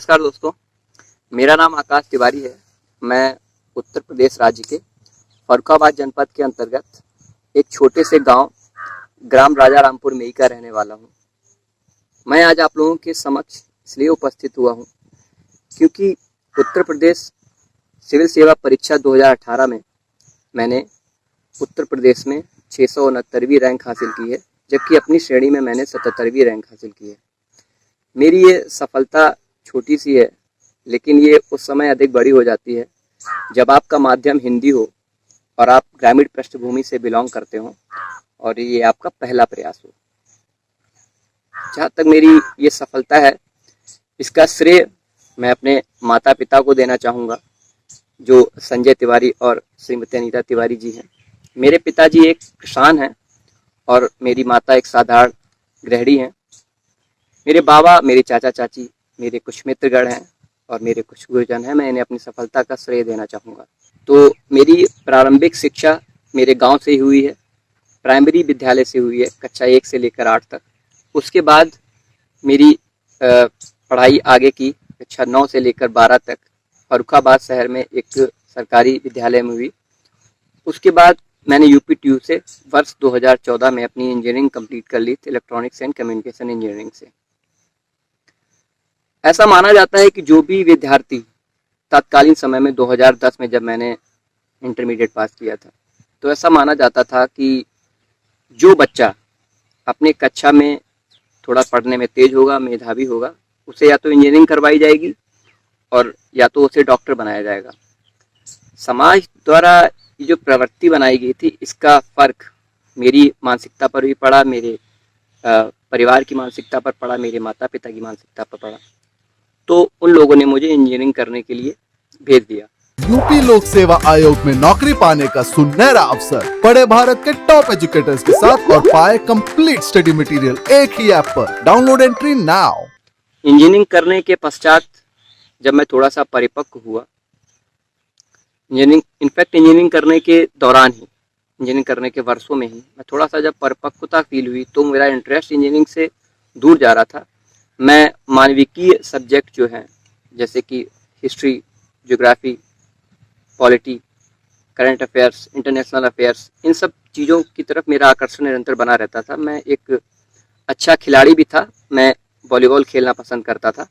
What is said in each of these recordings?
नमस्कार दोस्तों, मेरा नाम आकाश तिवारी है। मैं उत्तर प्रदेश राज्य के फर्रुखाबाद जनपद के अंतर्गत एक छोटे से गांव ग्राम राजा रामपुर में का रहने वाला हूं। मैं आज आप लोगों के समक्ष इसलिए उपस्थित हुआ हूं क्योंकि उत्तर प्रदेश सिविल सेवा परीक्षा 2018 में मैंने उत्तर प्रदेश में 669वीं रैंक हासिल की है, जबकि अपनी श्रेणी में मैंने 77वीं रैंक हासिल की है। मेरी ये सफलता छोटी सी है, लेकिन ये उस समय अधिक बड़ी हो जाती है जब आपका माध्यम हिंदी हो और आप ग्रामीण पृष्ठभूमि से बिलोंग करते हो और ये आपका पहला प्रयास हो। जहाँ तक मेरी ये सफलता है, इसका श्रेय मैं अपने माता पिता को देना चाहूँगा, जो संजय तिवारी और श्रीमती अनीता तिवारी जी हैं। मेरे पिताजी एक किसान हैं और मेरी माता एक साधारण गृहिणी हैं। मेरे बाबा, मेरे चाचा चाची, मेरे कुछ मित्रगण हैं और मेरे कुछ गुरुजन हैं। मैं इन्हें अपनी सफलता का श्रेय देना चाहूँगा। तो मेरी प्रारंभिक शिक्षा मेरे गांव से ही हुई है। प्राइमरी विद्यालय से हुई है, कक्षा 1 से लेकर 8 तक। उसके बाद मेरी पढ़ाई आगे की कक्षा 9 से लेकर 12 तक फर्रुखाबाद शहर में एक सरकारी विद्यालय में हुई। उसके बाद मैंने यूपी-TU से वर्ष 2014 में अपनी इंजीनियरिंग कंप्लीट कर ली थी, इलेक्ट्रॉनिक्स एंड कम्युनिकेशन इंजीनियरिंग से। ऐसा माना जाता है कि जो भी विद्यार्थी तत्कालीन समय में 2010 में जब मैंने इंटरमीडिएट पास किया था, तो ऐसा माना जाता था कि जो बच्चा अपने कक्षा में थोड़ा पढ़ने में तेज होगा, मेधावी होगा, उसे या तो इंजीनियरिंग करवाई जाएगी और या तो उसे डॉक्टर बनाया जाएगा। समाज द्वारा ये जो प्रवृत्ति बनाई गई थी, इसका फर्क मेरी मानसिकता पर भी पड़ा, मेरे परिवार की मानसिकता पर पड़ा, मेरे माता पिता की मानसिकता पर पड़ा। तो उन लोगों ने मुझे इंजीनियरिंग करने के लिए भेज दिया। यूपी लोक सेवा आयोग में नौकरी पाने का सुनहरा अवसर। पढ़े भारत के टॉप एजुकेटर्स के साथ और पाए कंप्लीट स्टडी मटेरियल एक ही ऐप पर। Download entry now. इंजीनियरिंग करने के पश्चात जब मैं थोड़ा सा परिपक्व हुआ, इंजीनियरिंग करने के दौरान ही, इंजीनियरिंग करने के वर्षों में ही मैं थोड़ा सा जब परिपक्वता फील हुई, तो मेरा इंटरेस्ट इंजीनियरिंग से दूर जा रहा था। मैं मानविकीय सब्जेक्ट जो हैं, जैसे कि history, geography, polity, current affairs, international affairs, इन सब चीज़ों की तरफ मेरा आकर्षण निरंतर बना रहता था। मैं एक अच्छा खिलाड़ी भी था, मैं वॉलीबॉल खेलना पसंद करता था।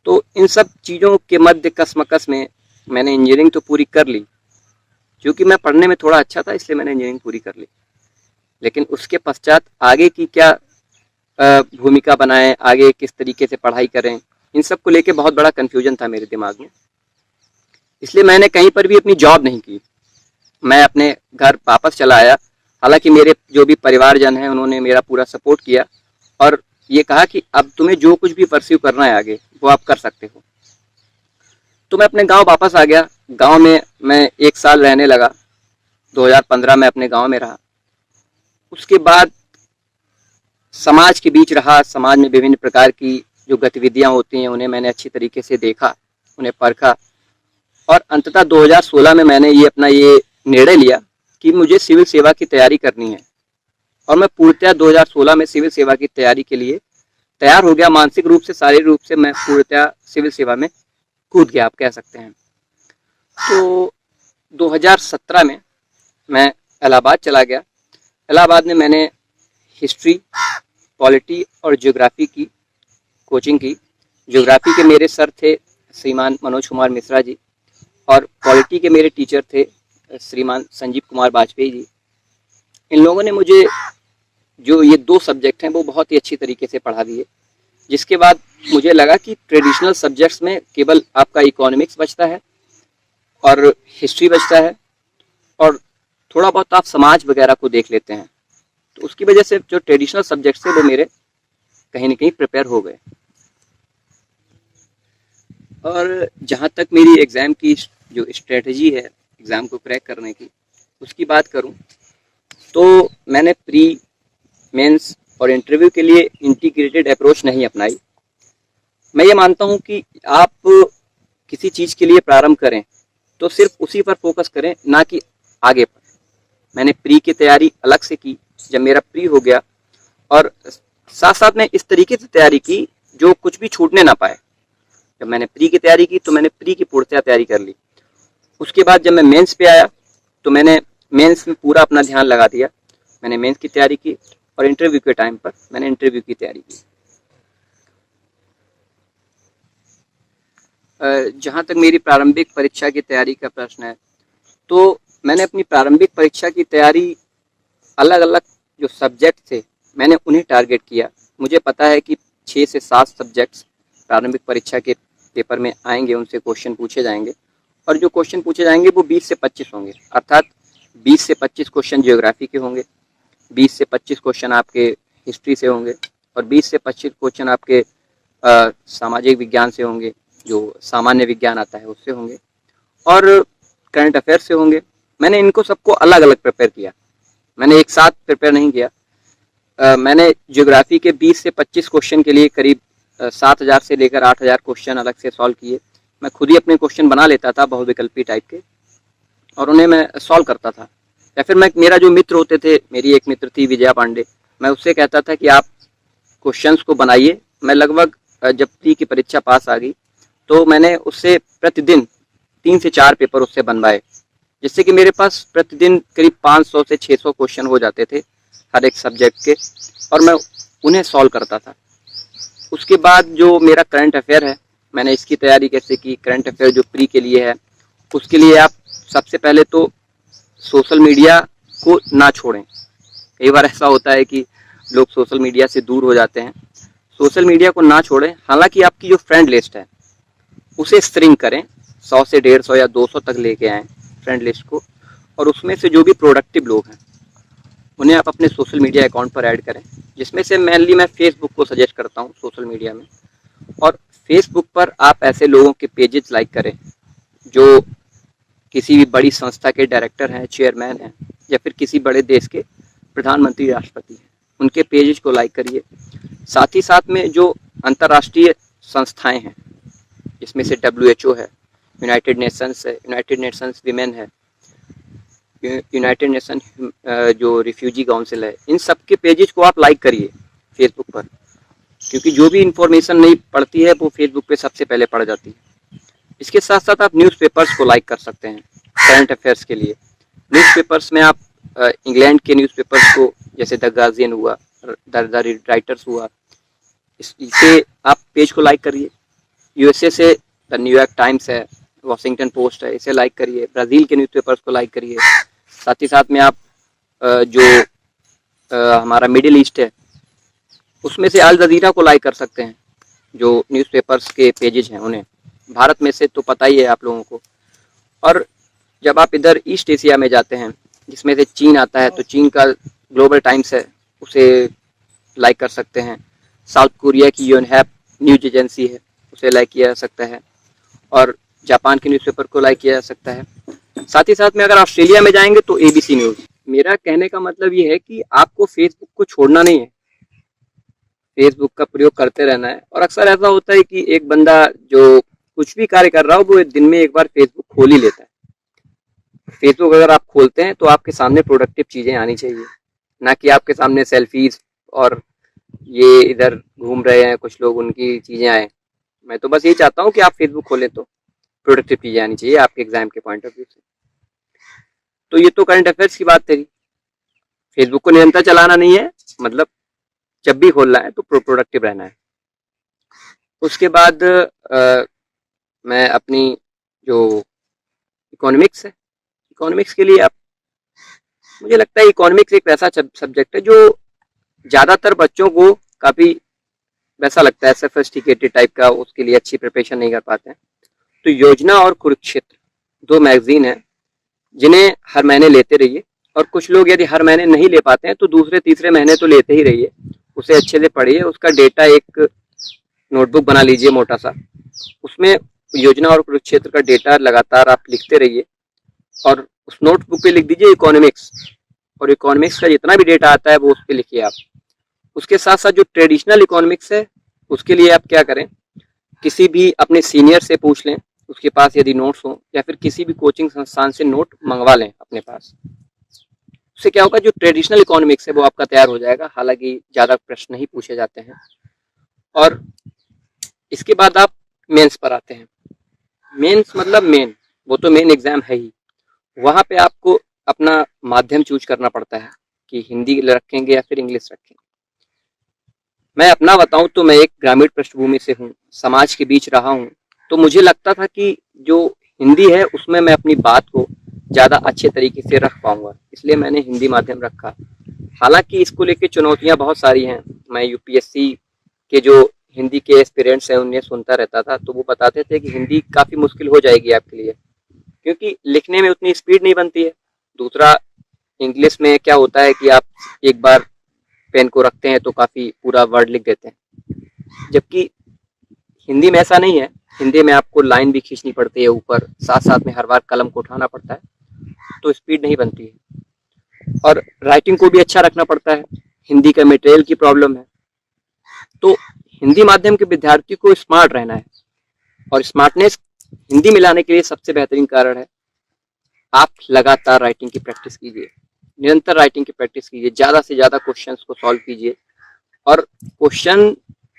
तो इन सब चीज़ों के मध्य कशमकश में मैंने इंजीनियरिंग तो पूरी कर ली। क्योंकि मैं पढ़ने में थोड़ा अच्छा था, इसलिए मैंने इंजीनियरिंग पूरी कर ली। लेकिन उसके पश्चात आगे की क्या भूमिका बनाएं, आगे किस तरीके से पढ़ाई करें, इन सब को लेके बहुत बड़ा कन्फ्यूजन था मेरे दिमाग में। इसलिए मैंने कहीं पर भी अपनी जॉब नहीं की। मैं अपने घर वापस चला आया। हालांकि मेरे जो भी परिवारजन हैं, उन्होंने मेरा पूरा सपोर्ट किया और ये कहा कि अब तुम्हें जो कुछ भी परस्यू करना है आगे, वो आप कर सकते हो। तो मैं अपने गांव वापस आ गया। गांव में मैं 1 साल रहने लगा। 2015 में अपने गांव में रहा। उसके बाद समाज के बीच रहा। समाज में विभिन्न प्रकार की जो गतिविधियां होती हैं, उन्हें मैंने अच्छी तरीके से देखा, उन्हें परखा और अंततः 2016 में मैंने ये निर्णय लिया कि मुझे सिविल सेवा की तैयारी करनी है। और मैं पूर्णतः 2016 में सिविल सेवा की तैयारी के लिए तैयार हो गया। मानसिक रूप से, शारीरिक रूप से मैं पूर्णतः सिविल सेवा में कूद गया, आप कह सकते हैं। तो 2017 में मैं इलाहाबाद चला गया। इलाहाबाद में मैंने हिस्ट्री, पॉलिटी और ज्योग्राफी की कोचिंग की। ज्योग्राफी के मेरे सर थे श्रीमान मनोज कुमार मिश्रा जी और पॉलिटी के मेरे टीचर थे श्रीमान संजीव कुमार वाजपेयी जी। इन लोगों ने मुझे जो ये 2 सब्जेक्ट हैं, वो बहुत ही अच्छी तरीके से पढ़ा दिए। जिसके बाद मुझे लगा कि ट्रेडिशनल सब्जेक्ट्स में केवल आपका इकोनॉमिक्स बचता है और हिस्ट्री बचता है और थोड़ा बहुत आप समाज वगैरह को देख लेते हैं। तो उसकी वजह से जो ट्रेडिशनल सब्जेक्ट्स थे, वो मेरे कहीं ना कहीं प्रिपेयर हो गए। और जहाँ तक मेरी एग्ज़ाम की जो स्ट्रेटजी है एग्ज़ाम को क्रैक करने की, उसकी बात करूँ तो मैंने प्री, मेंस और इंटरव्यू के लिए इंटीग्रेटेड अप्रोच नहीं अपनाई। मैं ये मानता हूँ कि आप किसी चीज़ के लिए प्रारंभ करें तो सिर्फ उसी पर फोकस करें, ना कि आगे पर। मैंने प्री की तैयारी अलग से की जब मेरा प्री हो गया, और साथ साथ में इस तरीके से तैयारी की जो कुछ भी छूटने ना पाए। जब मैंने प्री की तैयारी की तो मैंने प्री की पूर्णतः तैयारी कर ली। उसके बाद जब मैं मेंस पे आया तो मैंने मेंस में पूरा अपना ध्यान लगा दिया। मैंने मेंस की तैयारी की और इंटरव्यू के टाइम पर मैंने इंटरव्यू की तैयारी की। जहाँ तक मेरी प्रारंभिक परीक्षा की तैयारी का प्रश्न है, तो मैंने अपनी प्रारंभिक परीक्षा की तैयारी अलग अलग जो सब्जेक्ट थे मैंने उन्हें टारगेट किया। मुझे पता है कि 6 से 7 सब्जेक्ट्स प्रारंभिक परीक्षा के पेपर में आएंगे, उनसे क्वेश्चन पूछे जाएंगे और जो क्वेश्चन पूछे जाएंगे वो 20 से 25 होंगे। अर्थात 20 से 25 क्वेश्चन ज्योग्राफी के होंगे, 20 से 25 क्वेश्चन आपके हिस्ट्री से होंगे और 20 से 25 क्वेश्चन आपके सामाजिक विज्ञान से होंगे, जो सामान्य विज्ञान आता है उससे होंगे और करंट अफेयर से होंगे। मैंने इनको सबको अलग अलग प्रिपेयर किया, मैंने एक साथ प्रिपेयर नहीं किया। मैंने ज्योग्राफी के 20 से 25 क्वेश्चन के लिए करीब 7,000 से लेकर 8,000 क्वेश्चन अलग से सॉल्व किए। मैं खुद ही अपने क्वेश्चन बना लेता था बहुविकल्पी टाइप के और उन्हें मैं सॉल्व करता था। या फिर मेरा जो मित्र होते थे, मेरी एक मित्र थी विजया पांडे, मैं उससे कहता था कि आप क्वेश्चंस को बनाइए। मैं लगभग जब प्री की परीक्षा पास आ गई तो मैंने उससे प्रतिदिन 3 से 4 पेपर उससे बनवाए, जिससे कि मेरे पास प्रतिदिन करीब 500 से 600 क्वेश्चन हो जाते थे हर एक सब्जेक्ट के और मैं उन्हें सॉल्व करता था। उसके बाद जो मेरा करंट अफेयर है, मैंने इसकी तैयारी कैसे की। करंट अफेयर जो प्री के लिए है उसके लिए आप सबसे पहले तो सोशल मीडिया को ना छोड़ें। कई बार ऐसा होता है कि लोग सोशल मीडिया से दूर हो जाते हैं। सोशल मीडिया को ना छोड़ें। हालांकि आपकी जो फ्रेंड लिस्ट है उसे स्ट्रिंग करें, 100 से 150 या 200 तक लेके आएँ फ्रेंड लिस्ट को, और उसमें से जो भी प्रोडक्टिव लोग हैं उन्हें आप अपने सोशल मीडिया अकाउंट पर ऐड करें, जिसमें से मेनली मैं फेसबुक को सजेस्ट करता हूँ सोशल मीडिया में। और फेसबुक पर आप ऐसे लोगों के पेजेस लाइक करें जो किसी भी बड़ी संस्था के डायरेक्टर हैं, चेयरमैन हैं या फिर किसी बड़े देश के प्रधानमंत्री, राष्ट्रपति हैं, उनके पेजेस को लाइक करिए। साथ ही साथ में जो अंतर्राष्ट्रीय संस्थाएं हैं, जिसमें से WHO है, यूनाइटेड नेशंस है, यूनाइटेड नेशंस विमेन है, यूनाइटेड नेशन जो रिफ्यूजी काउंसिल है, इन सब के पेजेस को आप लाइक करिए फेसबुक पर, क्योंकि जो भी इंफॉर्मेशन नहीं पढ़ती है वो फेसबुक पे सबसे पहले पढ़ जाती है। इसके साथ साथ आप न्यूज़पेपर्स को लाइक कर सकते हैं करंट अफेयर्स के लिए। न्यूज़पेपर्स में आप इंग्लैंड के न्यूज़पेपर्स को, जैसे द गार्जियन हुआ, द राइटर्स हुआ, इसे आप पेज को लाइक करिए। USA से द न्यूयॉर्क टाइम्स है, वॉशिंगटन पोस्ट है, इसे लाइक करिए। ब्राज़ील के न्यूज़पेपर्स को लाइक करिए। साथ ही साथ में आप हमारा मिडिल ईस्ट है उसमें से अल जज़ीरा को लाइक कर सकते हैं, जो न्यूज़पेपर्स के पेजेस हैं उन्हें। भारत में से तो पता ही है आप लोगों को। और जब आप इधर ईस्ट एशिया में जाते हैं, जिसमें से चीन आता है, तो चीन का ग्लोबल टाइम्स है, उसे लाइक कर सकते हैं। साउथ कोरिया की योनहैप न्यूज एजेंसी है, उसे लाइक किया जा सकता है। और जापान के न्यूज़पेपर को लाइक किया जा सकता है। साथ ही साथ में अगर ऑस्ट्रेलिया में जाएंगे तो ABC न्यूज़। मेरा कहने का मतलब ये है कि आपको फेसबुक को छोड़ना नहीं है, फेसबुक का प्रयोग करते रहना है। और अक्सर ऐसा होता है कि एक बंदा जो कुछ भी कार्य कर रहा हो वो दिन में एक बार फेसबुक खोल ही लेता है। फेसबुक अगर आप खोलते हैं तो आपके सामने प्रोडक्टिव चीज़ें आनी चाहिए, ना कि आपके सामने सेल्फीज और ये इधर घूम रहे हैं कुछ लोग, उनकी चीज़ें आए। मैं तो बस यही चाहता हूँ कि आप फेसबुक खोलें तो प्रोडक्टिव चीज़ें आनी चाहिए आपके एग्जाम के पॉइंट ऑफ व्यू से। तो ये तो करंट अफेयर्स की बात थी। फेसबुक को निरंतर चलाना नहीं है, मतलब जब भी खोलना है तो प्रोडक्टिव रहना है। उसके बाद मैं अपनी जो इकोनॉमिक्स है, इकोनॉमिक्स के लिए आप, मुझे लगता है इकोनॉमिक्स एक ऐसा सब्जेक्ट है जो ज़्यादातर बच्चों को काफ़ी वैसा लगता है सोफिस्टिकेटेड टाइप का, उसके लिए अच्छी प्रिपरेशन नहीं कर पाते हैं। तो योजना और कुरुक्षेत्र 2 मैगजीन हैं जिन्हें हर महीने लेते रहिए। और कुछ लोग यदि हर महीने नहीं ले पाते हैं तो दूसरे तीसरे महीने तो लेते ही रहिए, उसे अच्छे से पढ़िए। उसका डेटा एक नोटबुक बना लीजिए मोटा सा, उसमें योजना और कुरुक्षेत्र का डेटा लगातार आप लिखते रहिए और उस नोटबुक पे लिख दीजिए इकोनॉमिक्स, और इकोनॉमिक्स का जितना भी डेटा आता है वो उस पर लिखिए आप। उसके साथ साथ जो ट्रेडिशनल इकोनॉमिक्स है उसके लिए आप क्या करें, किसी भी अपने सीनियर से पूछ लें, उसके पास यदि नोट्स हो, या फिर किसी भी कोचिंग संस्थान से नोट मंगवा लें अपने पास। उससे क्या होगा, जो ट्रेडिशनल इकोनॉमिक्स है वो आपका तैयार हो जाएगा। हालांकि ज़्यादा प्रश्न नहीं पूछे जाते हैं। और इसके बाद आप मेंस पर आते हैं। मेंस मतलब मेन, वो तो मेन एग्जाम है ही। वहाँ पे आपको अपना माध्यम चूज करना पड़ता है कि हिंदी रखेंगे या फिर इंग्लिश रखेंगे। मैं अपना बताऊं तो मैं एक ग्रामीण पृष्ठभूमि से हूँ, समाज के बीच रहा हूँ, तो मुझे लगता था कि जो हिंदी है उसमें मैं अपनी बात को ज़्यादा अच्छे तरीके से रख पाऊंगा, इसलिए मैंने हिंदी माध्यम रखा। हालांकि इसको लेके चुनौतियां बहुत सारी हैं। मैं यूपीएससी के जो हिंदी के एस्पिरेंट्स हैं उन्हें सुनता रहता था, तो वो बताते थे कि हिंदी काफ़ी मुश्किल हो जाएगी आपके लिए, क्योंकि लिखने में उतनी स्पीड नहीं बनती है। दूसरा, इंग्लिश में क्या होता है कि आप एक बार पेन को रखते हैं तो काफ़ी पूरा वर्ड लिख देते हैं, जबकि हिंदी में ऐसा नहीं है। हिंदी में आपको लाइन भी खींचनी पड़ती है ऊपर, साथ साथ में हर बार कलम को उठाना पड़ता है, तो स्पीड नहीं बनती है। और राइटिंग को भी अच्छा रखना पड़ता है, हिंदी का मटेरियल की प्रॉब्लम है। तो हिंदी माध्यम के विद्यार्थी को स्मार्ट रहना है, और स्मार्टनेस हिंदी में लाने के लिए सबसे बेहतरीन कारण है आप लगातार राइटिंग की प्रैक्टिस कीजिए, निरंतर राइटिंग की प्रैक्टिस कीजिए, ज़्यादा से ज़्यादा क्वेश्चंस को सॉल्व कीजिए। और क्वेश्चन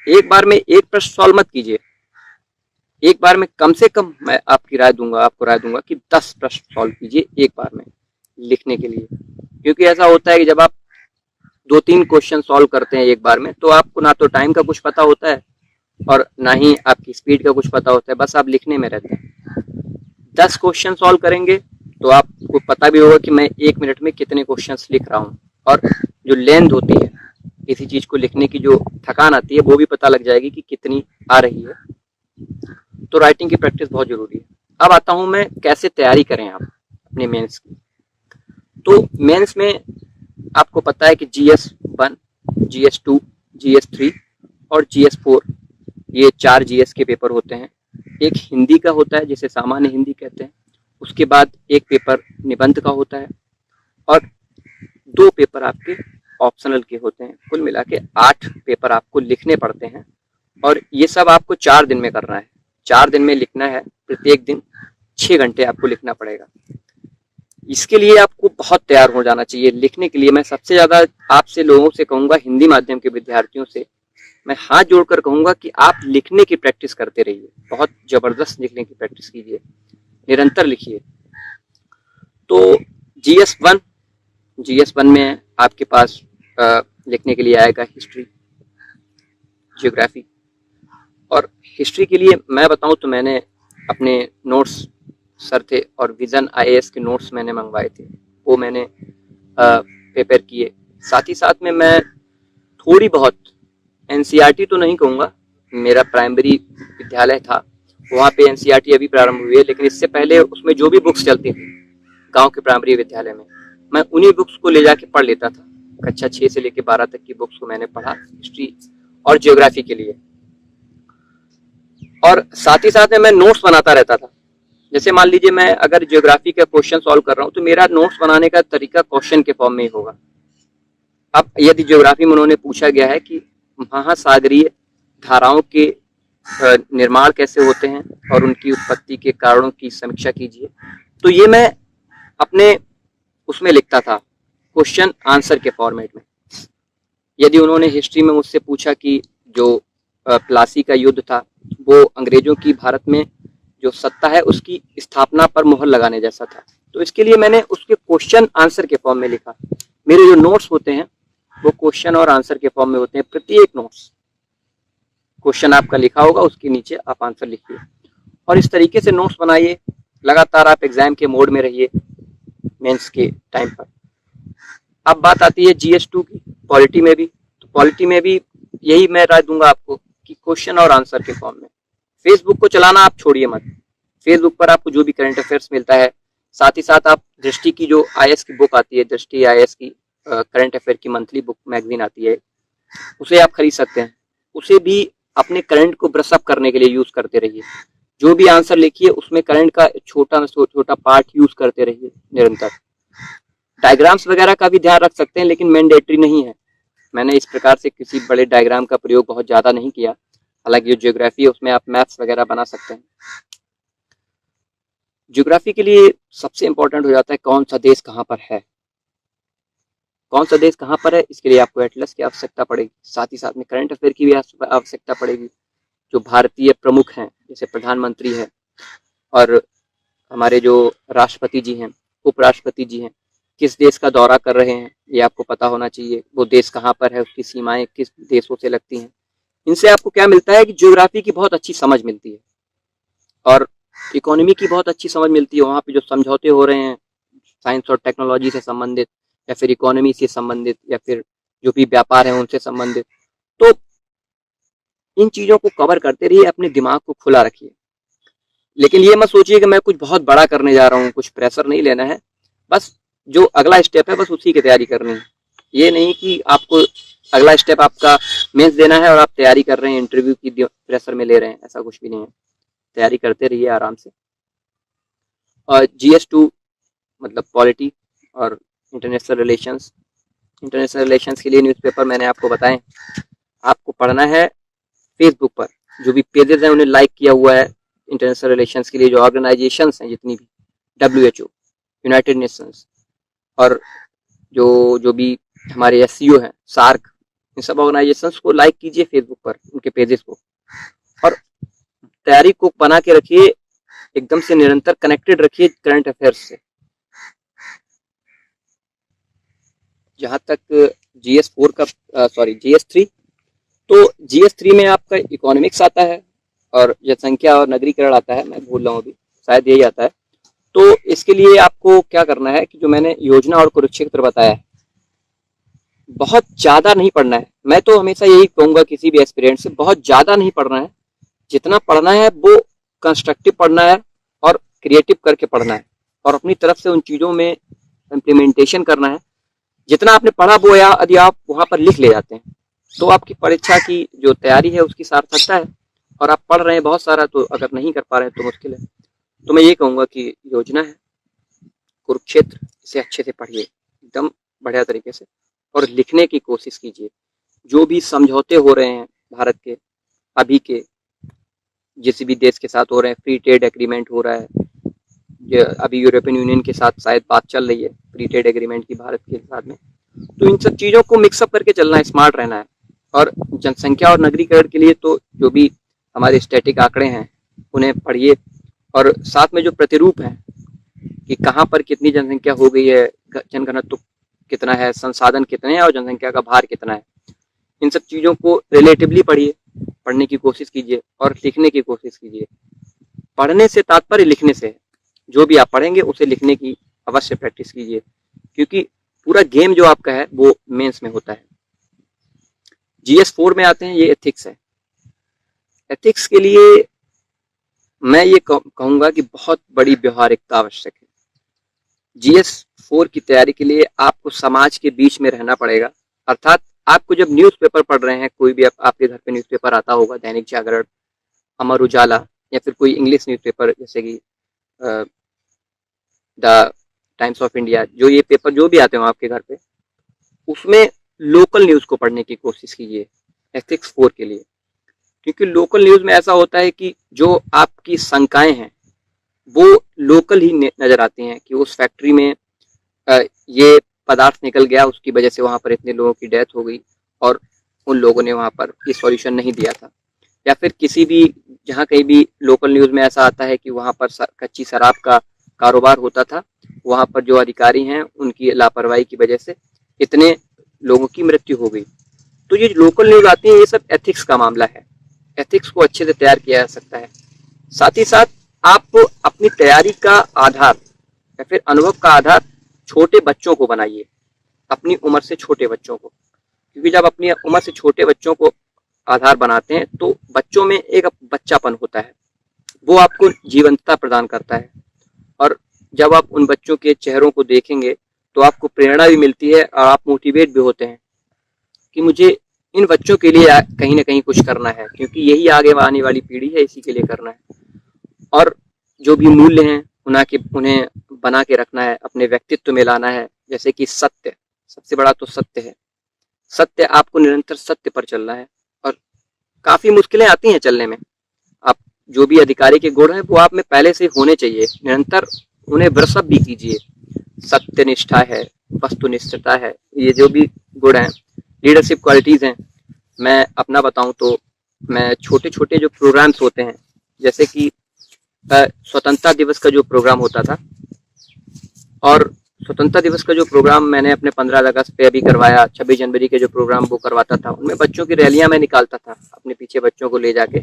एक बार में एक प्रश्न सॉल्व मत कीजिए, एक बार में कम से कम मैं आपको राय दूंगा कि 10 प्रश्न सॉल्व कीजिए एक बार में लिखने के लिए। क्योंकि ऐसा होता है कि जब आप 2-3 क्वेश्चन सॉल्व करते हैं एक बार में, तो आपको ना तो टाइम का कुछ पता होता है और ना ही आपकी स्पीड का कुछ पता होता है, बस आप लिखने में रहते हैं। 10 क्वेश्चन सॉल्व करेंगे तो आपको पता भी होगा कि मैं 1 मिनट में कितने क्वेश्चंस लिख रहा हूँ, और जो लेंथ होती है किसी चीज को लिखने की, जो थकान आती है, वो भी पता लग जाएगी कि कितनी आ रही है। तो राइटिंग की प्रैक्टिस बहुत जरूरी है। अब आता हूँ मैं कैसे तैयारी करें आप अपने मेंस की। तो मेंस में आपको पता है कि GS1, GS2, GS3 और GS4, ये 4 GS के पेपर होते हैं। एक हिंदी का होता है जिसे सामान्य हिंदी कहते हैं, उसके बाद एक पेपर निबंध का होता है, और 2 पेपर आपके ऑप्शनल के होते हैं। कुल मिला के 8 पेपर आपको लिखने पड़ते हैं, और ये सब आपको 4 दिन में करना है। 4 दिन में लिखना है, प्रत्येक दिन 6 घंटे आपको लिखना पड़ेगा। इसके लिए आपको बहुत तैयार हो जाना चाहिए। लिखने के लिए मैं सबसे ज़्यादा आपसे लोगों से कहूँगा, हिंदी माध्यम के विद्यार्थियों से मैं हाथ जोड़कर कहूँगा कि आप लिखने की प्रैक्टिस करते रहिए, बहुत ज़बरदस्त लिखने की प्रैक्टिस कीजिए, निरंतर लिखिए। तो GS1, GS1 में आपके पास लिखने के लिए आएगा हिस्ट्री, जियोग्राफी। और हिस्ट्री के लिए मैं बताऊं तो मैंने अपने नोट्स, सर थे और विजन IAS के नोट्स मैंने मंगवाए थे, वो मैंने प्रिपेयर किए। साथ ही साथ में मैं थोड़ी बहुत NCERT तो नहीं कहूँगा, मेरा प्राइमरी विद्यालय था, वहाँ पे NCERT अभी प्रारंभ हुई है, लेकिन इससे पहले उसमें जो भी बुक्स चलती थी गांव के प्राइमरी विद्यालय में, मैं उन्हीं बुक्स को ले जाके पढ़ लेता था। कक्षा 6 से लेकर 12 तक की बुक्स को मैंने पढ़ा हिस्ट्री और जियोग्राफी के लिए। और साथ ही साथ में मैं नोट्स बनाता रहता था। जैसे मान लीजिए मैं अगर जियोग्राफी का क्वेश्चन सॉल्व कर रहा हूँ तो मेरा नोट्स बनाने का तरीका क्वेश्चन के फॉर्म में ही होगा। अब यदि जियोग्राफी में उन्होंने पूछा गया है कि महासागरीय धाराओं के निर्माण कैसे होते हैं और उनकी उत्पत्ति के कारणों की समीक्षा कीजिए, तो ये मैं अपने उसमें लिखता था क्वेश्चन आंसर के फॉर्मेट में। यदि उन्होंने हिस्ट्री में मुझसे पूछा कि जो प्लासी का युद्ध था वो अंग्रेजों की भारत में जो सत्ता है उसकी स्थापना पर मुहर लगाने जैसा था, तो इसके लिए मैंने उसके क्वेश्चन आंसर के फॉर्म में लिखा। मेरे जो नोट्स होते हैं वो क्वेश्चन और आंसर के फॉर्म में होते हैं। प्रत्येक नोट्स क्वेश्चन आपका लिखा होगा, उसके नीचे आप आंसर लिखिए, और इस तरीके से नोट्स बनाइए। लगातार आप एग्जाम के मोड में रहिए मेंस के टाइम पर। अब बात आती है GS2 की, पॉलिटी में भी। तो पॉलिटी में भी यही मैं राय दूंगा आपको कि क्वेश्चन और आंसर के फॉर्म में। फेसबुक को चलाना आप छोड़िए मत, फेसबुक पर आपको जो भी करंट अफेयर्स मिलता है, साथ ही साथ आप दृष्टि की जो IAS की बुक आती है, दृष्टि IAS की करंट अफेयर की मंथली बुक मैगजीन आती है, उसे आप खरीद सकते हैं। उसे भी अपने करंट को ब्रश अप करने के लिए यूज करते रहिए। जो भी आंसर लिखिए उसमें करंट का छोटा छोटा पार्ट यूज करते रहिए निरंतर। डायग्राम्स वगैरह का भी ध्यान रख सकते हैं, लेकिन मैंडेटरी नहीं है। मैंने इस प्रकार से किसी बड़े डायग्राम का प्रयोग बहुत ज़्यादा नहीं किया। हालांकि जो ज्योग्राफी है उसमें आप मैप्स वगैरह बना सकते हैं। ज्योग्राफी के लिए सबसे इंपॉर्टेंट हो जाता है कौन सा देश कहाँ पर है। कौन सा देश कहाँ पर है, इसके लिए आपको एटलस की आवश्यकता पड़ेगी, साथ ही साथ में करंट अफेयर की भी आवश्यकता पड़ेगी। जो भारतीय प्रमुख हैं, जैसे प्रधानमंत्री है और हमारे जो राष्ट्रपति जी हैं, उपराष्ट्रपति जी हैं, किस देश का दौरा कर रहे हैं ये आपको पता होना चाहिए। वो देश कहाँ पर है, उसकी सीमाएं किस देशों से लगती हैं। इनसे आपको क्या मिलता है कि ज्योग्राफी की बहुत अच्छी समझ मिलती है और इकोनॉमी की बहुत अच्छी समझ मिलती है। वहाँ पे जो समझौते हो रहे हैं साइंस और टेक्नोलॉजी से संबंधित, या फिर इकोनॉमी से संबंधित, या फिर जो भी व्यापार है उनसे संबंधित, तो इन चीज़ों को कवर करते रहिए, अपने दिमाग को खुला रखिए। लेकिन ये मत सोचिए कि मैं कुछ बहुत बड़ा करने जा रहा हूँ, कुछ प्रेशर नहीं लेना है, बस जो अगला स्टेप है बस उसी की तैयारी करनी है। ये नहीं कि आपको अगला स्टेप आपका मेंस देना है और आप तैयारी कर रहे हैं, इंटरव्यू की प्रेशर में ले रहे हैं, ऐसा कुछ भी नहीं है। तैयारी करते रहिए आराम से। और GS2 मतलब पॉलिटी और इंटरनेशनल रिलेशंस। इंटरनेशनल रिलेशंस के लिए न्यूज़पेपर मैंने आपको बताए। आपको पढ़ना है फेसबुक पर जो भी पेजेस हैं उन्हें लाइक किया हुआ है। इंटरनेशनल रिलेशंस के लिए जो ऑर्गेनाइजेशंस हैं जितनी भी, WHO, यूनाइटेड नेशंस, और जो भी हमारे SCO हैं, सार्क, इन सब ऑर्गेनाइजेशंस को लाइक कीजिए फेसबुक पर, उनके पेजेस को, और तैयारी को बना के रखिए, एकदम से निरंतर कनेक्टेड रखिए करंट अफेयर्स से। जहाँ तक GS3, तो GS3 में आपका इकोनॉमिक्स आता है और जनसंख्या और नगरीकरण आता है, मैं भूल रहा हूँ अभी, शायद यही आता है। तो इसके लिए आपको क्या करना है कि जो मैंने योजना और कुरुक्षेत्र बताया है, बहुत ज़्यादा नहीं पढ़ना है। मैं तो हमेशा यही कहूँगा किसी भी एस्पिरेंट से, बहुत ज़्यादा नहीं पढ़ना है। जितना पढ़ना है वो कंस्ट्रक्टिव पढ़ना है और क्रिएटिव करके पढ़ना है और अपनी तरफ से उन चीज़ों में इम्प्लीमेंटेशन करना है। जितना आपने पढ़ा वो यदि आप वहाँ पर लिख ले जाते हैं तो आपकी परीक्षा की जो तैयारी है उसकी सार्थकता है। और आप पढ़ रहे हैं बहुत सारा, तो अगर नहीं कर पा रहे हैं तो मुश्किल है। तो मैं ये कहूँगा कि योजना है कुरुक्षेत्र, इसे अच्छे से पढ़िए एकदम बढ़िया तरीके से और लिखने की कोशिश कीजिए। जो भी समझौते हो रहे हैं भारत के अभी के जिस भी देश के साथ हो रहे हैं, फ्री ट्रेड एग्रीमेंट हो रहा है, अभी यूरोपियन यूनियन के साथ शायद बात चल रही है फ्री ट्रेड एग्रीमेंट की भारत के साथ में, तो इन सब चीज़ों को मिक्सअप करके चलना है, स्मार्ट रहना है। और जनसंख्या और नगरीकरण के लिए तो जो भी हमारे स्टैटिक आंकड़े हैं उन्हें पढ़िए और साथ में जो प्रतिरूप हैं कि कहाँ पर कितनी जनसंख्या हो गई है, जनघनत्व कितना है, संसाधन कितने हैं और जनसंख्या का भार कितना है, इन सब चीज़ों को रिलेटिवली पढ़िए, पढ़ने की कोशिश कीजिए और लिखने की कोशिश कीजिए। पढ़ने से तात्पर्य लिखने से है। जो भी आप पढ़ेंगे उसे लिखने की अवश्य प्रैक्टिस कीजिए, क्योंकि पूरा गेम जो आपका है वो मेंस में होता है। GS4 में आते हैं, ये एथिक्स है। एथिक्स के लिए मैं ये कहूँगा कि बहुत बड़ी व्यवहारिकता आवश्यक है। GS4 की तैयारी के लिए आपको समाज के बीच में रहना पड़ेगा, अर्थात आपको जब न्यूज़पेपर पढ़ रहे हैं, कोई भी आपके घर पे न्यूज़पेपर आता होगा, दैनिक जागरण, अमर उजाला, या फिर कोई इंग्लिश न्यूज़पेपर जैसे कि द टाइम्स ऑफ इंडिया, जो ये पेपर जो भी आते हो आपके घर पे, उसमें लोकल न्यूज़ को पढ़ने की कोशिश कीजिए एथिक्स 4 के लिए। क्योंकि लोकल न्यूज़ में ऐसा होता है कि जो आपकी शंकाएं हैं वो लोकल ही नज़र आती हैं कि उस फैक्ट्री में ये पदार्थ निकल गया, उसकी वजह से वहाँ पर इतने लोगों की डेथ हो गई और उन लोगों ने वहाँ पर ये सॉल्यूशन नहीं दिया था। या फिर किसी भी जहाँ कहीं भी लोकल न्यूज़ में ऐसा आता है कि वहाँ पर कच्ची शराब का कारोबार होता था, वहाँ पर जो अधिकारी हैं उनकी लापरवाही की वजह से इतने लोगों की मृत्यु हो गई। तो ये लोकल न्यूज़ आती है, ये सब एथिक्स का मामला है। एथिक्स को अच्छे से तैयार किया जा सकता है। साथ ही साथ आप अपनी तैयारी का आधार या फिर अनुभव का आधार छोटे बच्चों को बनाइए, अपनी उम्र से छोटे बच्चों को, क्योंकि जब अपनी उम्र से छोटे बच्चों को आधार बनाते हैं तो बच्चों में एक बच्चापन होता है, वो आपको जीवंतता प्रदान करता है। और जब आप उन बच्चों के चेहरों को देखेंगे तो आपको प्रेरणा भी मिलती है और आप मोटिवेट भी होते हैं कि मुझे इन बच्चों के लिए कहीं ना कहीं कुछ करना है, क्योंकि यही आगे आने वाली पीढ़ी है, इसी के लिए करना है। और जो भी मूल्य हैं उन्हें बना के रखना है, अपने व्यक्तित्व में लाना है। जैसे कि सत्य, सबसे बड़ा तो सत्य है। सत्य, आपको निरंतर सत्य पर चलना है और काफ़ी मुश्किलें आती हैं चलने में। आप जो भी अधिकारी के गुण हैं वो आप में पहले से होने चाहिए, निरंतर उन्हें ब्रशअप भी कीजिए। सत्यनिष्ठा है, वस्तुनिष्ठता है, ये जो भी गुण हैं, लीडरशिप क्वालिटीज़ हैं। मैं अपना बताऊं तो मैं छोटे छोटे जो प्रोग्राम्स होते हैं, जैसे कि स्वतंत्रता दिवस का जो प्रोग्राम होता था, और स्वतंत्रता दिवस का जो प्रोग्राम मैंने अपने 15 अगस्त पे अभी करवाया, 26 जनवरी के जो प्रोग्राम वो करवाता था, उनमें बच्चों की रैलियां मैं निकालता था, अपने पीछे बच्चों को ले जाके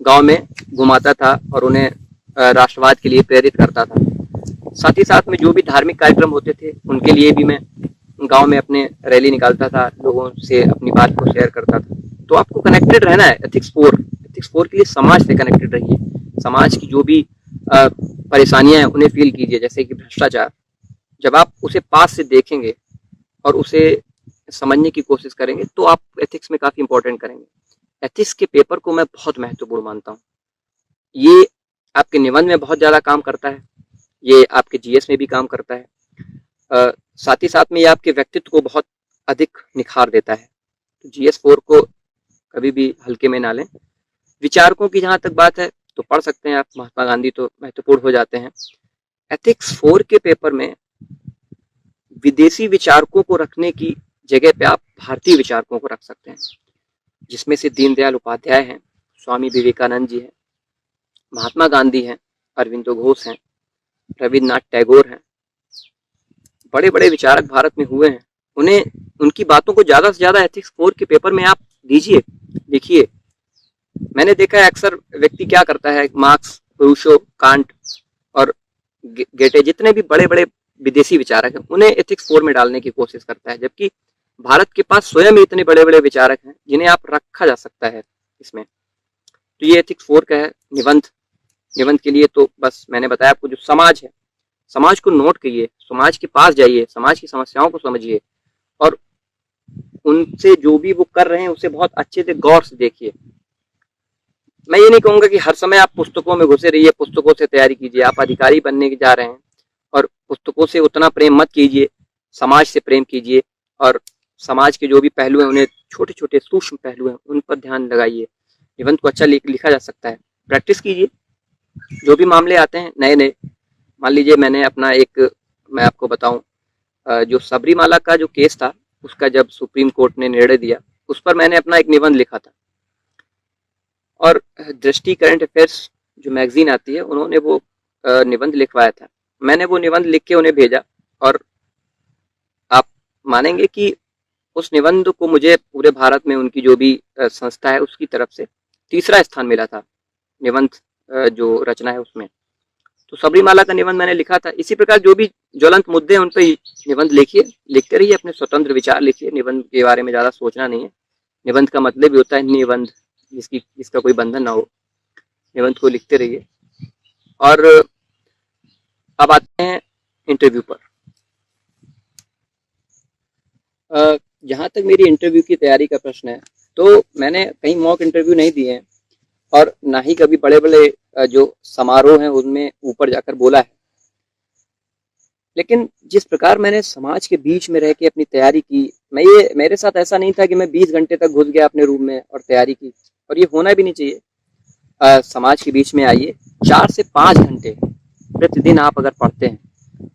गांव में घुमाता था और उन्हें राष्ट्रवाद के लिए प्रेरित करता था। साथ ही साथ में जो भी धार्मिक कार्यक्रम होते थे उनके लिए भी मैं गांव में अपने रैली निकालता था, लोगों से अपनी बात को शेयर करता था। तो आपको कनेक्टेड रहना है एथिक्स फोर के लिए समाज से कनेक्टेड रहिए। समाज की जो भी परेशानियां हैं उन्हें फील कीजिए, जैसे कि भ्रष्टाचार। जब आप उसे पास से देखेंगे और उसे समझने की कोशिश करेंगे तो आप एथिक्स में काफी इंपॉर्टेंट करेंगे। एथिक्स के पेपर को मैं बहुत महत्वपूर्ण मानता हूँ। ये आपके निबंध में बहुत ज्यादा काम करता है, ये आपके जीएस में भी काम करता है, साथ ही साथ में ये आपके व्यक्तित्व को बहुत अधिक निखार देता है। तो जीएस 4 को कभी भी हल्के में ना लें। विचारकों की जहां तक बात है तो पढ़ सकते हैं आप, महात्मा गांधी तो महत्वपूर्ण हो जाते हैं। एथिक्स 4 के पेपर में विदेशी विचारकों को रखने की जगह पे आप भारतीय विचारकों को रख सकते हैं, जिसमें से दीनदयाल उपाध्याय हैं, स्वामी विवेकानंद जी हैं, महात्मा गांधी हैं, अरविंदो घोष हैं, रविन्द्रनाथ टैगोर हैं। बड़े बड़े विचारक भारत में हुए हैं, उन्हें उनकी बातों को ज्यादा से ज्यादा एथिक्स 4 के पेपर में आप दीजिए, लिखिए। मैंने देखा है अक्सर व्यक्ति क्या करता है, मार्क्स, रूसो, कांट और गेटे, जितने भी बड़े बड़े विदेशी विचारक हैं, उन्हें एथिक्स 4 में डालने की कोशिश करता है, जबकि भारत के पास स्वयं ही इतने बड़े बड़े विचारक हैं जिन्हें आप रखा जा सकता है इसमें। तो ये एथिक्स 4 का है। निबंध के लिए तो बस मैंने बताया आपको, जो समाज है, समाज को नोट करिए, समाज के पास जाइए, समाज की समस्याओं को समझिए और उनसे जो भी वो कर रहे हैं उसे बहुत अच्छे से गौर से देखिए। मैं ये नहीं कहूंगा कि हर समय आप पुस्तकों में घुसे रहिए, पुस्तकों से तैयारी कीजिए। आप अधिकारी बनने के जा रहे हैं और पुस्तकों से उतना प्रेम मत कीजिए, समाज से प्रेम कीजिए और समाज के जो भी पहलू हैं, उन्हें छोटे छोटे सूक्ष्म पहलू हैं उन पर ध्यान लगाइए। निबंध को अच्छा लिखा जा सकता है। प्रैक्टिस कीजिए, जो भी मामले आते हैं नए नए। मान लीजिए मैं आपको बताऊं, जो सबरीमाला का जो केस था, उसका जब सुप्रीम कोर्ट ने निर्णय दिया, उस पर मैंने अपना एक निबंध लिखा था और दृष्टि करंट अफेयर्स जो मैगजीन आती है, उन्होंने वो निबंध लिखवाया था। मैंने वो निबंध लिख के उन्हें भेजा और आप मानेंगे कि उस निबंध को मुझे पूरे भारत में उनकी जो भी संस्था है उसकी तरफ से 3रा स्थान मिला था निबंध जो रचना है उसमें। तो सबरीमाला का निबंध मैंने लिखा था। इसी प्रकार जो भी ज्वलंत मुद्दे हैं उन पर निबंध लिखिए, लिखते रहिए, अपने स्वतंत्र विचार लिखिए। निबंध के बारे में ज्यादा सोचना नहीं है। निबंध का मतलब भी होता है निबंध, जिसका कोई बंधन ना हो। निबंध को लिखते रहिए। और अब आते हैं इंटरव्यू पर। जहां तक मेरी इंटरव्यू की तैयारी का प्रश्न है, तो मैंने कहीं मॉक इंटरव्यू नहीं दिए हैं और ना ही कभी बड़े बड़े जो समारोह हैं उनमें ऊपर जाकर बोला है। लेकिन जिस प्रकार मैंने समाज के बीच में रह के अपनी तैयारी की, मेरे साथ ऐसा नहीं था कि मैं 20 घंटे तक घुस गया अपने रूम में और तैयारी की, और ये होना भी नहीं चाहिए। समाज के बीच में आइए, 4 से 5 घंटे प्रतिदिन आप अगर पढ़ते हैं,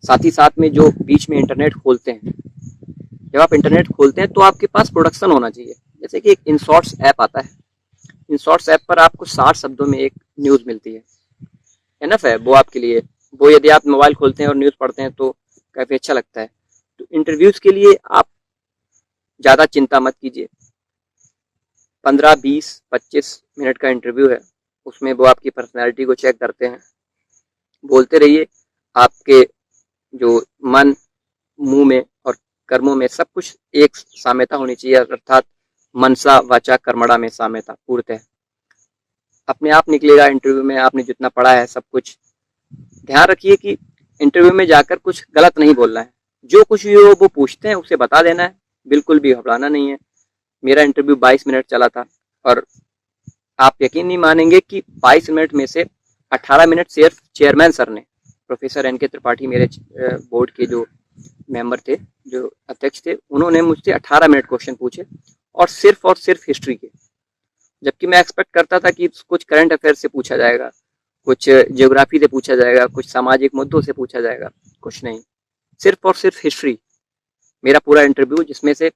साथ ही साथ में जो बीच में इंटरनेट खोलते हैं, जब आप इंटरनेट खोलते हैं तो आपके पास प्रोडक्शन होना चाहिए। जैसे कि एक इनशॉर्ट्स ऐप आता है, इनशॉर्ट्स ऐप पर आपको 60 शब्दों में एक न्यूज मिलती है, एनफ है वो आपके लिए। वो यदि आप मोबाइल खोलते हैं और न्यूज पढ़ते हैं तो काफी अच्छा लगता है। तो इंटरव्यूज के लिए आप ज्यादा चिंता मत कीजिए। 15, 20, 25 मिनट का इंटरव्यू है, उसमें वो आपकी पर्सनैलिटी को चेक करते हैं। बोलते रहिए, आपके जो मन, मुंह में और कर्मों में सब कुछ एक साम्यता होनी चाहिए, अर्थात मनसा वाचा कर्मणा में साम्यता पूर्णतः अपने आप निकलेगा। इंटरव्यू में आपने जितना पढ़ा है सब कुछ। ध्यान रखिए कि इंटरव्यू में जाकर कुछ गलत नहीं बोलना है। जो कुछ भी वो पूछते हैं उसे बता देना है, बिल्कुल भी घबराना नहीं है। मेरा इंटरव्यू 22 मिनट चला था और आप यकीन नहीं मानेंगे कि 22 मिनट में से 18 मिनट सिर्फ चेयरमैन सर ने, प्रोफेसर एन के त्रिपाठी, मेरे बोर्ड के जो मेंबर थे, जो अध्यक्ष थे, उन्होंने मुझसे 18 मिनट क्वेश्चन पूछे और सिर्फ हिस्ट्री के। जबकि मैं एक्सपेक्ट करता था कि कुछ करंट अफेयर से पूछा जाएगा, कुछ ज्योग्राफी से पूछा जाएगा, कुछ सामाजिक मुद्दों से पूछा जाएगा, कुछ नहीं, सिर्फ हिस्ट्री। मेरा पूरा इंटरव्यू, जिसमें से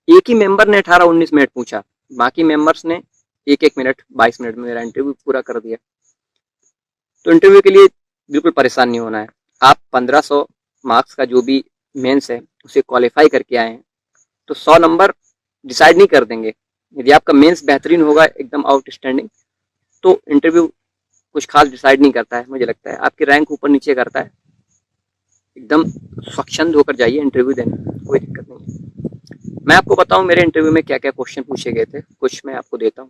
एक ही मेंबर ने 18-19 मिनट पूछा, बाकी मेंबर्स ने एक मिनट 22 मिनट में मेरा इंटरव्यू पूरा कर दिया। तो इंटरव्यू के लिए बिल्कुल परेशान नहीं होना है। आप 1500 मार्क्स का जो भी मेंस है उसे क्वालिफाई करके आए हैं तो 100 नंबर डिसाइड नहीं कर देंगे। यदि आपका मेंस बेहतरीन होगा, एकदम आउटस्टैंडिंग, तो इंटरव्यू कुछ खास डिसाइड नहीं करता है। मुझे लगता है आपकी रैंक ऊपर नीचे करता है। एकदम स्वच्छंद होकर जाइए इंटरव्यू देने, कोई दिक्कत नहीं है। मैं आपको बताऊं मेरे इंटरव्यू में क्या क्या क्वेश्चन पूछे गए थे, कुछ मैं आपको देता हूं।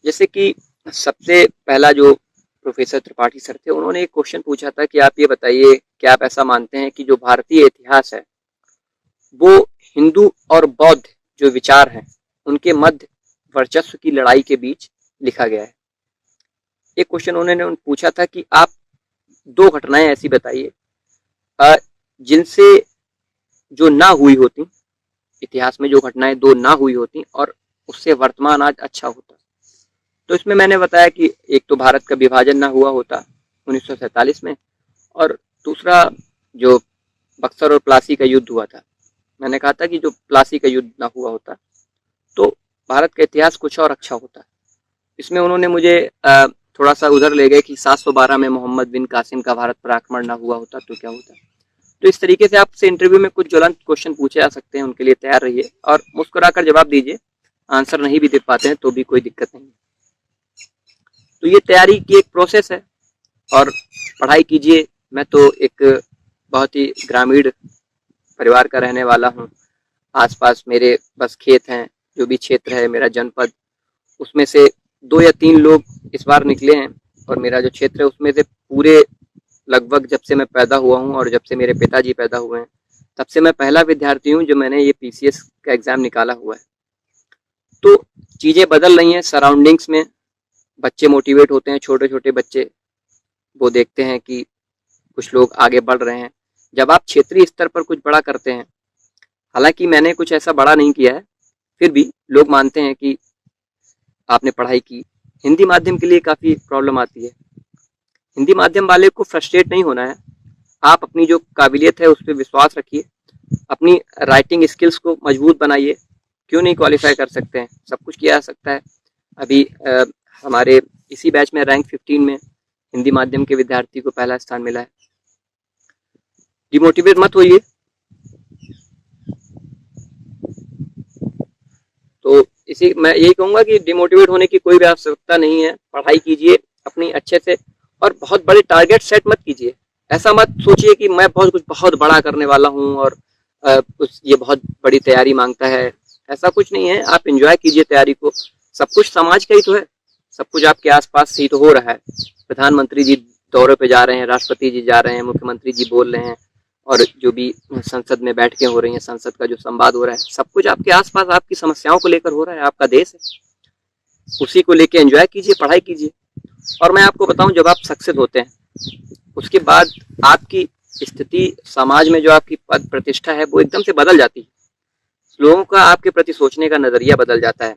जैसे कि सबसे पहला जो प्रोफेसर त्रिपाठी सर थे, उन्होंने एक क्वेश्चन पूछा था कि आप ये बताइए कि आप ऐसा मानते हैं कि जो भारतीय इतिहास है वो हिंदू और बौद्ध जो विचार हैं उनके मध्य वर्चस्व की लड़ाई के बीच लिखा गया है। एक क्वेश्चन उन्होंने पूछा था कि आप 2 घटनाएं ऐसी बताइए जिनसे जो ना हुई होती, इतिहास में जो घटनाएं 2 ना हुई होती और उससे वर्तमान आज अच्छा होता। तो इसमें मैंने बताया कि एक तो भारत का विभाजन ना हुआ होता 1947 में, और दूसरा जो बक्सर और प्लासी का युद्ध हुआ था। मैंने कहा था कि जो प्लासी का युद्ध ना हुआ होता तो भारत का इतिहास कुछ और अच्छा होता। इसमें उन्होंने मुझे थोड़ा सा उधर ले गए कि 712 में मोहम्मद बिन कासिम का भारत पर आक्रमण ना हुआ होता तो क्या होता। तो इस तरीके से आपसे इंटरव्यू में कुछ ज्वलंत क्वेश्चन पूछे जा सकते हैं, उनके लिए तैयार रहिए और मुस्कुराकर जवाब दीजिए। आंसर नहीं भी दे पाते हैं तो भी कोई दिक्कत नहीं। तो ये तैयारी की एक प्रोसेस है और पढ़ाई कीजिए। मैं तो एक बहुत ही ग्रामीण परिवार का रहने वाला हूँ। आसपास मेरे बस खेत हैं, जो भी क्षेत्र है मेरा जनपद, उसमें से 2 या 3 लोग इस बार निकले हैं और मेरा जो क्षेत्र है उसमें से पूरे लगभग जब से मैं पैदा हुआ हूँ और जब से मेरे पिताजी पैदा हुए हैं तब से मैं पहला विद्यार्थी हूँ जो मैंने ये पीसीएस का एग्जाम निकाला हुआ है। तो चीज़ें बदल रही हैं सराउंडिंग्स में, बच्चे मोटिवेट होते हैं, छोटे छोटे बच्चे, वो देखते हैं कि कुछ लोग आगे बढ़ रहे हैं। जब आप क्षेत्रीय स्तर पर कुछ बड़ा करते हैं, हालांकि मैंने कुछ ऐसा बड़ा नहीं किया है, फिर भी लोग मानते हैं कि आपने पढ़ाई की। हिंदी माध्यम के लिए काफ़ी प्रॉब्लम आती है। हिंदी माध्यम वाले को फ्रस्ट्रेट नहीं होना है। आप अपनी जो काबिलियत है उस पर विश्वास रखिए, अपनी राइटिंग स्किल्स को मजबूत बनाइए। क्यों नहीं क्वालिफाई कर सकते हैं, सब कुछ किया जा सकता है। अभी हमारे इसी बैच में रैंक 15 में हिंदी माध्यम के विद्यार्थी को पहला स्थान मिला है। डिमोटिवेट मत होइए। तो इसी मैं यही कहूँगा कि डिमोटिवेट होने की कोई भी आवश्यकता नहीं है। पढ़ाई कीजिए अपनी अच्छे से और बहुत बड़े टारगेट सेट मत कीजिए। ऐसा मत सोचिए कि मैं बहुत बड़ा करने वाला हूँ और कुछ ये बहुत बड़ी तैयारी मांगता है। ऐसा कुछ नहीं है। आप एंजॉय कीजिए तैयारी को। सब कुछ समाज का ही तो है, सब कुछ आपके आसपास ही तो हो रहा है। प्रधानमंत्री जी दौरे पे जा रहे हैं, राष्ट्रपति जी जा रहे हैं, मुख्यमंत्री जी बोल रहे हैं और जो भी संसद में बैठकें हो रही हैं, संसद का जो संवाद हो रहा है, सब कुछ आपके आसपास आपकी समस्याओं को लेकर हो रहा है। आपका देश है, उसी को लेकर एंजॉय कीजिए, पढ़ाई कीजिए। और मैं आपको बताऊं, जब आप सक्सेस होते हैं उसके बाद आपकी स्थिति समाज में, जो आपकी पद प्रतिष्ठा है, वो एकदम से बदल जाती है। लोगों का आपके प्रति सोचने का नजरिया बदल जाता है।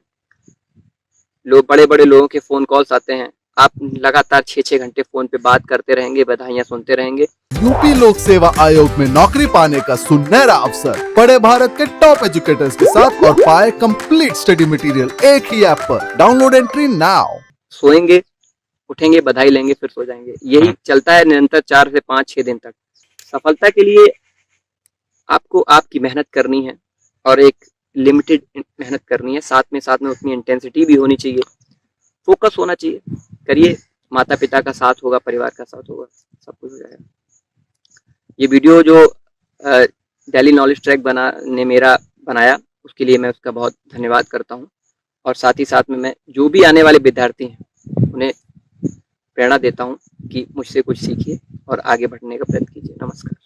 लोग, बड़े बड़े लोगों के फोन कॉल्स आते हैं, आप लगातार 6-6 घंटे फोन पे बात करते रहेंगे, बधाइयां सुनते रहेंगे। यूपी लोक सेवा आयोग में नौकरी पाने का सुनहरा अवसर। पढ़े भारत के टॉप एजुकेटर्स के साथ और पाए कंप्लीट स्टडी मटेरियल एक ही ऐप पर। Download entry now. सोएंगे, उठेंगे, बधाई लेंगे, फिर सो जाएंगे। यही चलता है निरंतर 4 से 5-6 दिन तक। सफलता के लिए आपको आपकी मेहनत करनी है और एक लिमिटेड मेहनत करनी है, साथ में उतनी इंटेंसिटी भी होनी चाहिए, फोकस होना चाहिए। करिए, माता पिता का साथ होगा, परिवार का साथ होगा, सब कुछ हो जाएगा। ये वीडियो जो डेली नॉलेज ट्रैक ने मेरा बनाया, उसके लिए मैं उसका बहुत धन्यवाद करता हूँ। और साथ ही साथ में मैं जो भी आने वाले विद्यार्थी हैं उन्हें प्रेरणा देता हूँ कि मुझसे कुछ सीखिए और आगे बढ़ने का प्रयत्न कीजिए। नमस्कार।